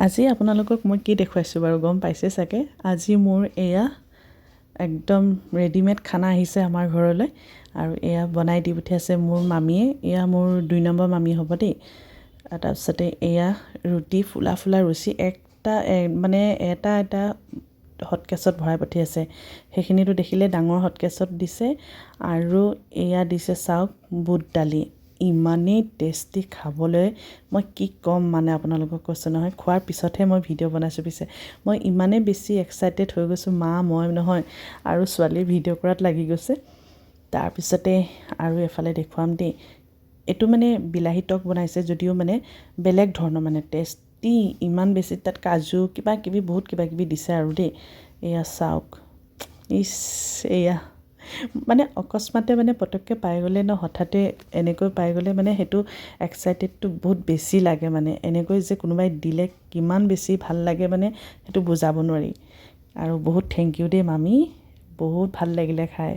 আজি আপোনালোকক মই কি দেখুৱাইছোঁ বাৰু গম পাইছে চাগে। আজি মোৰ এয়া একদম ৰেডিমেড খানা আহিছে আমাৰ ঘৰলৈ আৰু এয়া বনাই দি পঠিয়াইছে মোৰ মামীয়ে। এয়া মোৰ 2 নম্বৰ মামী হ'ব দেই। তাৰপিছতে এয়া ৰুটি ফুলা ফুলা ৰুচি মানে এটা হটকেছত ভৰাই পঠিয়াইছে। সেইখিনিতো দেখিলে ডাঙৰ হটকেছত দিছে আৰু এয়া দিছে চাওক বুট দালি। ইমানেই টেষ্টি খাবলৈ মই কি ক'ম মানে আপোনালোকক কৈছোঁ নহয়। খোৱাৰ পিছতহে মই ভিডিঅ' বনাইছোঁ। পিছে মই ইমানেই বেছি এক্সাইটেড হৈ গৈছোঁ, মই নহয় আৰু ছোৱালীৰ ভিডিঅ' কৰাত লাগি গৈছে। তাৰপিছতে আৰু এফালে দেখুৱাম দেই। এইটো মানে বিলাহী টক বনাইছে যদিও মানে বেলেগ ধৰণৰ মানে টেষ্টি ইমান বেছি। তাত কাজু কিবা কিবি বহুত কিবা কিবি দিছে আৰু দেই। এয়া চাওক এয়া মানে অকস্মাতে মানে পটককৈ পাই গ'লে হঠাতে এনেকৈ পাই গ'লে মানে সেইটো এক্সাইটেডটো বহুত বেছি লাগে মানে। এনেকৈ যে কোনোবাই দিলে কিমান বেছি ভাল লাগে মানে সেইটো বুজাব নোৱাৰি। আৰু বহুত থেংক ইউ দেই মামী, বহুত ভাল লাগিলে খাই।